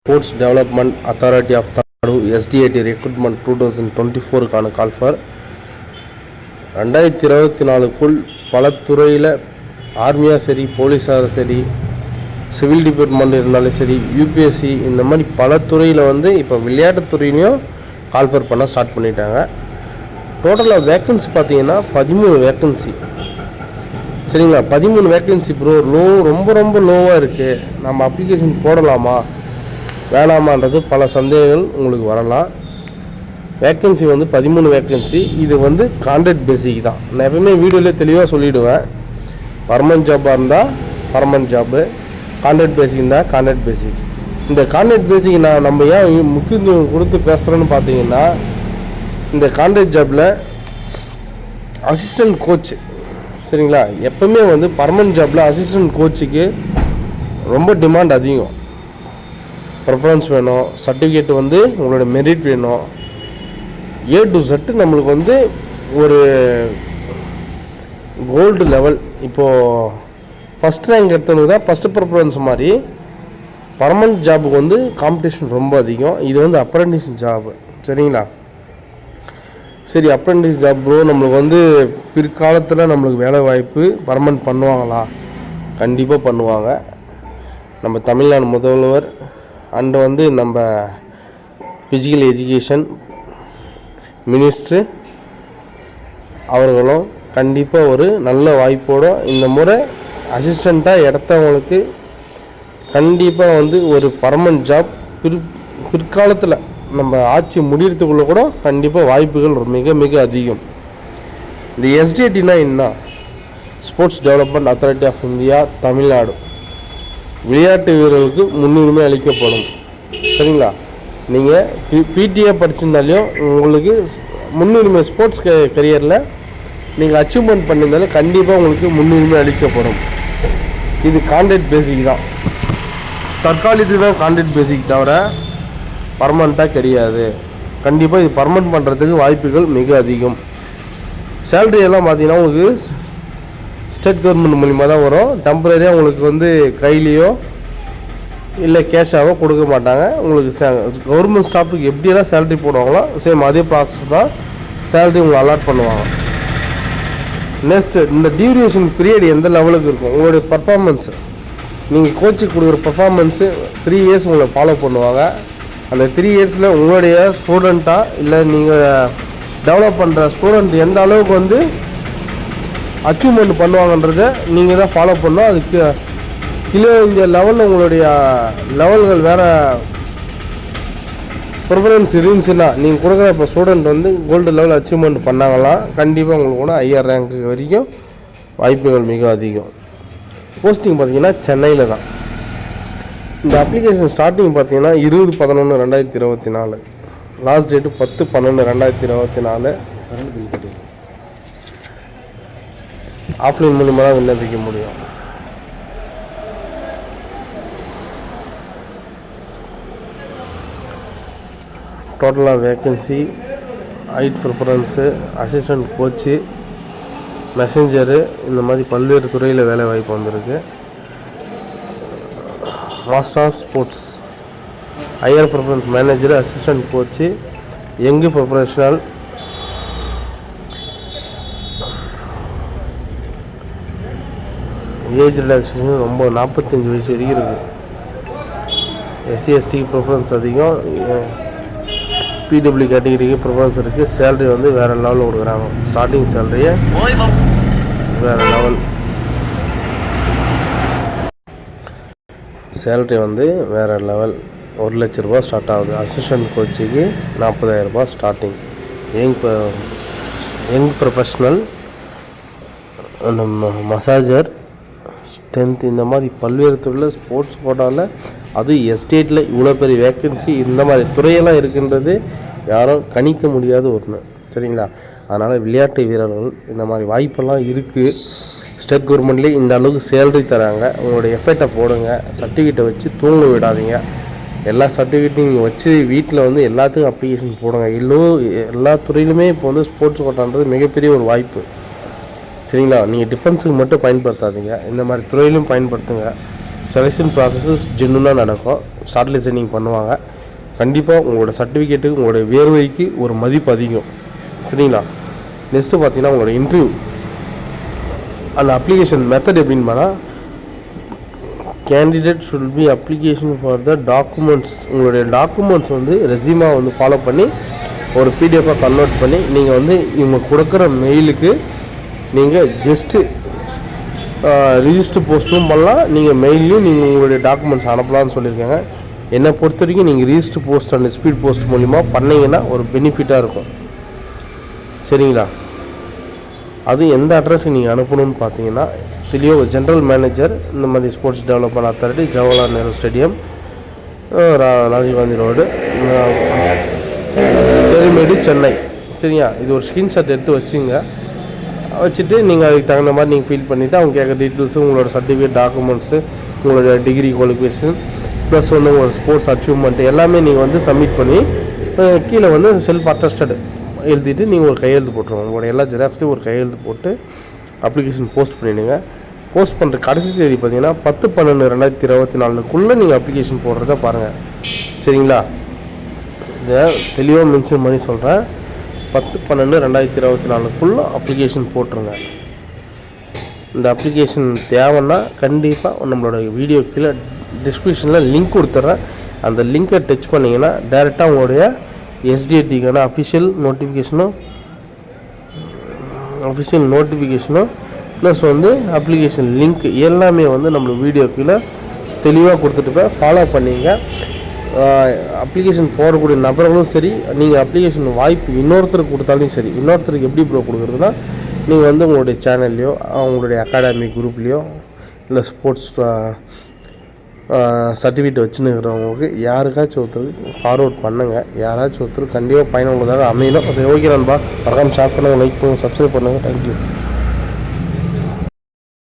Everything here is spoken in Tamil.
Sports Development Authority of Tamil Nadu SDAT Recruitment 2024க்கான கால் ஃபார் 2024க்குள் பல துறையில் ஆர்மியாக சரி, போலீஸாக சரி, சிவில் டிபார்ட்மெண்ட் இருந்தாலும் சரி, யூபிஎஸ்சி இந்த மாதிரி பல துறையில் இப்போ விளையாட்டுத்துறையிலையும் கால் ஃபார் பண்ண ஸ்டார்ட் பண்ணிட்டாங்க. டோட்டலாக வேக்கன்சி பார்த்தீங்கன்னா 13 வேக்கன்சி. சரிங்களா, 13 வேக்கன்சி ப்ரோ. ரொம்ப லோவாக இருக்குது, நம்ம அப்ளிகேஷன் போடலாமா வேணாமான்றது பல சந்தேகங்கள் உங்களுக்கு வரலாம். Vacancy 13 vacancy. இது கான்ட்ராக்ட் பேசிக் தான். நான் எப்பவுமே வீடியோவிலே தெளிவாக சொல்லிவிடுவேன். பர்மனன்ட் ஜாப்பாக இருந்தால் பர்மனன்ட் ஜாப்பு, கான்ட்ராக்ட் பேசிக் இருந்தால் கான்ட்ராக்ட் பேசிக். இந்த கான்ட்ராக்ட் பேசிக் நம்ம ஏன் முக்கியத்துவம் கொடுத்து பேசுகிறோன்னு பார்த்தீங்கன்னா, இந்த கான்ட்ராக்ட் ஜாப்பில் அசிஸ்டன்ட் கோச், சரிங்களா, எப்பவுமே பர்மனன்ட் ஜாப்பில் அசிஸ்டன்ட் கோச்சுக்கு ரொம்ப டிமாண்ட் அதிகம். ப்ரிஃபரன்ஸ் வேணும், சர்டிஃபிகேட் உங்களோட மெரிட் வேணும், A to Z நம்மளுக்கு ஒரு கோல்டு லெவல். இப்போது ஃபஸ்ட் ரேங்க் எடுத்தவங்க தான் ஃபஸ்ட்டு ப்ரிஃபரன்ஸ் மாதிரி. பர்மனன்ட் ஜாபுக்கு காம்படிஷன் ரொம்ப அதிகம். இது அப்ரெண்டிஸ் ஜாபு, சரிங்களா. சரி, அப்ரெண்டிஸ் ஜாப் ப்ரோ, நம்மளுக்கு பிற்காலத்தில் நம்மளுக்கு வேலை வாய்ப்பு பர்மனன்ட் பண்ணுவாங்களா? கண்டிப்பாக பண்ணுவாங்க. நம்ம தமிழ்நாடு முதல்வர் அண்டு நம்ம ஃபிசிக்கல் எஜுகேஷன் மினிஸ்ட்ரு அவர்களும் கண்டிப்பாக ஒரு நல்ல வாய்ப்போடு இந்த முறை அசிஸ்டண்ட்டாக எடுத்தவங்களுக்கு கண்டிப்பாக ஒரு பர்மனன்ட் ஜாப் பிற்காலத்தில் நம்ம ஆட்சி முடிகிறதுக்குள்ளே கூட கண்டிப்பாக வாய்ப்புகள் மிக அதிகம். இந்த எஸ்டிஏடினா என்ன? Sports development authority of India Tamil Nadu. விளையாட்டு வீரர்களுக்கு முன்னுரிமை அளிக்கப்படும், சரிங்களா. நீங்கள் பிடிஏ படிச்சிருந்தாலையும் உங்களுக்கு முன்னுரிமை, ஸ்போர்ட்ஸ் கரியரில் நீங்கள் அச்சீவ்மெண்ட் பண்ணியிருந்தாலும் கண்டிப்பாக உங்களுக்கு முன்னுரிமை அளிக்கப்படும். இது கான்ட்ராக்ட் பேசிக் தான். தற்காலிகத்துக்கு தான் கான்ட்ராக்ட் பேசிக், தவிர பர்மனண்ட்டாக கிடையாது. கண்டிப்பாக இது பர்மனெண்ட் பண்ணுறதுக்கு வாய்ப்புகள் மிக அதிகம். சேலரி எல்லாம் பார்த்தீங்கன்னா உங்களுக்கு ஸ்டேட் கவர்மெண்ட் மூலிமா தான் வரும். டெம்பரரியாக உங்களுக்கு கையிலையோ இல்லை கேஷாகவோ கொடுக்க மாட்டாங்க. உங்களுக்கு கவர்மெண்ட் ஸ்டாஃபுக்கு எப்படியெல்லாம் சேலரி போடுவாங்களோ சேம் அதே ப்ராசஸ் தான் சேலரி உங்களுக்கு அலாட் பண்ணுவாங்க. நெக்ஸ்ட்டு, இந்த டியூரேஷன் பீரியட் எந்த லெவலுக்கு இருக்கும்? உங்களுடைய பர்ஃபார்மன்ஸு, நீங்கள் கோச்சுக்கு கொடுக்குற பர்ஃபார்மன்ஸு 3 இயர்ஸ் உங்களை ஃபாலோ பண்ணுவாங்க. அந்த 3 இயர்ஸில் உங்களுடைய ஸ்டூடெண்ட்டாக இல்லை நீங்கள் டெவலப் பண்ணுற ஸ்டூடெண்ட் எந்த அளவுக்கு அச்சீவ்மெண்ட் பண்ணுவாங்கன்றதை நீங்கள் தான் ஃபாலோ பண்ணணும். அதுக்கு கிலோ இந்தியா லெவலில் உங்களுடைய லெவல்கள் வேறு ப்ரிஃபரன்ஸ் இருந்துச்சுன்னா நீங்கள் கொடுக்குற இப்போ ஸ்டூடெண்ட் கோல்டு லெவல் அச்சீவ்மெண்ட் பண்ணாங்களாம் கண்டிப்பாக உங்களுக்கு கூட ஹையர் ரேங்க்கு வரைக்கும் வாய்ப்புகள் மிக அதிகம். போஸ்டிங் பார்த்திங்கன்னா சென்னையில் தான். இந்த அப்ளிகேஷன் ஸ்டார்டிங் பார்த்தீங்கன்னா 20/11/2024, லாஸ்ட் டேட்டு 10/12/2024. ஆஃப்லைன் மூலிமா தான் விண்ணப்பிக்க முடியும். டோட்டலாக vacancy, height preference, assistant coach, messenger, இந்த மாதிரி பல்வேறு துறையில் வேலை வாய்ப்பு வந்திருக்கு. Master of sports, higher preference manager, assistant coach, young professional, age relaxation ரொம்ப 45 வயசு வரைக்கும் இருக்குது. SC/ST ப்ரிஃபரன்ஸ் அதிகம், PW கேட்டகிரிக்கு ப்ரிஃபரன்ஸ் இருக்குது. சேலரி வேறு லெவலில் கொடுக்குறாங்க. ஸ்டார்டிங் சேலரியை வேறு லெவல், சேலரி வேறு லெவல். 1 லட்ச ரூபா ஸ்டார்ட் ஆகுது. அசிஸ்டன்ட் கோச்சுக்கு 40,000 ரூபா starting. Young professional, massager, strength, இந்த மாதிரி பல்வேறு துறையில் ஸ்போர்ட்ஸ் கோட்டாவில், அது எஸ்டேட்டில் இவ்வளோ பெரிய வேக்கன்சி இந்த மாதிரி துறையெல்லாம் இருக்குன்றது யாரும் கணிக்க முடியாத ஒன்று, சரிங்களா. அதனால் விளையாட்டு வீரர்கள் இந்த மாதிரி வாய்ப்பெல்லாம் இருக்குது. ஸ்டேட் கவர்மெண்ட்லேயே இந்த அளவுக்கு சேலரி தராங்க. உங்களுடைய எஃபர்ட்டை போடுங்க. சர்டிஃபிகேட்டை வச்சு தூங்க விடாதீங்க. எல்லா சர்டிஃபிகேட்டையும் நீங்கள் வச்சு வீட்டில் எல்லாத்துக்கும் அப்ளிகேஷன் போடுங்க. எல்லா துறையிலுமே இப்போ ஸ்போர்ட்ஸ் கோட்டான்றது மிகப்பெரிய ஒரு வாய்ப்பு, சரிங்களா. நீங்கள் டிஃபென்ஸுக்கு மட்டும் பயன்படுத்தாதீங்க, இந்த மாதிரி துறையிலும் பயன்படுத்துங்க. செலெக்ஷன் ப்ராசஸு ஜென்யூனாக நடக்கும். ஷார்ட் லிசனிங் பண்ணுவாங்க. கண்டிப்பாக உங்களோட சர்டிஃபிகேட்டுக்கு உங்களுடைய வேர்வைக்கு ஒரு மதிப்பு அதிகம். சரிங்களா? நெக்ஸ்ட்டு பார்த்தீங்கன்னா உங்களோட இன்டர்வியூ அந்த அப்ளிகேஷன் மெத்தட் எப்படின்னு பார்த்தா candidate should be application for the documents. உங்களுடைய டாக்குமெண்ட்ஸ் வந்து ரெஸ்யூமா வந்து ஃபாலோ பண்ணி ஒரு பிடிஎஃபாக கன்வெர்ட் பண்ணி நீங்கள் வந்து இவங்க கொடுக்குற மெயிலுக்கு நீங்கள் ஜஸ்ட்டு ரிஜிஸ்டர் போஸ்ட்டும் பண்ணலாம். நீங்கள் மெயிலையும் நீங்கள் உங்களுடைய டாக்குமெண்ட்ஸ் அனுப்பலாம்னு சொல்லியிருக்காங்க. என்னை பொறுத்த வரைக்கும் நீங்கள் register post and speed post மூலிமா பண்ணிங்கன்னா ஒரு பெனிஃபிட்டாக இருக்கும். சரிங்களா? அது எந்த அட்ரஸுக்கு நீங்கள் அனுப்பணும்னு பார்த்தீங்கன்னா தெளிவாக ஜென்ரல் மேனேஜர் இந்த மாதிரி sports development authority, Jawaharlal Nehru stadium, Rajiv Gandhi road, Perumedu, Chennai. சரியா? இது ஒரு ஸ்க்ரீன்ஷாட் எடுத்து வச்சுட்டு நீங்கள் அதுக்கு தகுந்த மாதிரி நீங்கள் ஃபில் பண்ணிவிட்டு அவங்க கேட்குற டீட்டெயில்ஸு, உங்களோட சர்டிஃபிகேட், டாக்குமெண்ட்ஸு, உங்களோட டிகிரி குவாலிஃபிகேஷன் ப்ளஸ் வந்து உங்களோட ஸ்போர்ட்ஸ் அச்சீவ்மெண்ட் எல்லாமே நீங்கள் வந்து சப்மிட் பண்ணி கீழே வந்து செல்ஃப் அட்டஸ்டட் எழுதிட்டு நீங்கள் ஒரு கையெழுத்து போட்டுருவோம். உங்களோட எல்லா ஜெராக்ஸ்லையும் ஒரு கையெழுத்து போட்டு அப்ளிகேஷன் போஸ்ட் பண்ணிவிடுங்க. போஸ்ட் பண்ணுற கடைசி தேதி பார்த்தீங்கன்னா 10/12/2024 நீங்கள் அப்ளிகேஷன் போடுறத பாருங்கள். சரிங்களா? இதை தெளிவாக மென்ஷன் பண்ணி சொல்கிறேன். 10/12/2024 அப்ளிகேஷன் போட்டுருங்க. இந்த அப்ளிகேஷன் தேவைன்னா கண்டிப்பாக நம்மளோட வீடியோ கீழே டிஸ்கிரிப்ஷனில் லிங்க் கொடுத்துட்றேன். அந்த லிங்க்கை டச் பண்ணிங்கன்னா டேரெக்டாக உங்களுடைய எஸ்டிஏடிக்கான அஃபிஷியல் நோட்டிஃபிகேஷனும் ப்ளஸ் வந்து அப்ளிகேஷன் லிங்க் எல்லாமே வந்து நம்மளுக்கு வீடியோ கீழே தெளிவாக கொடுத்துட்டு ஃபாலோ பண்ணிங்க. அப்ளிகேஷன் போடக்கூடிய நபர்களும் சரி, நீங்கள் அப்ளிகேஷன் வாய்ப்பு இன்னொருத்தருக்கு கொடுத்தாலும் சரி. இன்னொருத்தருக்கு எப்படி ப்ரோ கொடுக்குறதுனா நீங்கள் வந்து உங்களுடைய சேனல்லையோ உங்களுடைய அகாடமிக் குரூப்லேயோ இல்லை ஸ்போர்ட்ஸ் சர்டிஃபிகேட் வச்சுன்னு இருக்கிறவங்களுக்கு யாருக்காச்சும் ஒருத்தருக்கு ஃபார்வர்ட் பண்ணுங்கள். யாராச்சும் ஒருத்தர் கண்டிப்பாக பயனுள்ளதாக அமையணும். சரி, ஓகே நண்பா. மறக்காமல் ஷேர் பண்ணுங்கள், லைக் பண்ணுங்கள், சப்ஸ்கிரைப் பண்ணுங்கள். தேங்க்யூ.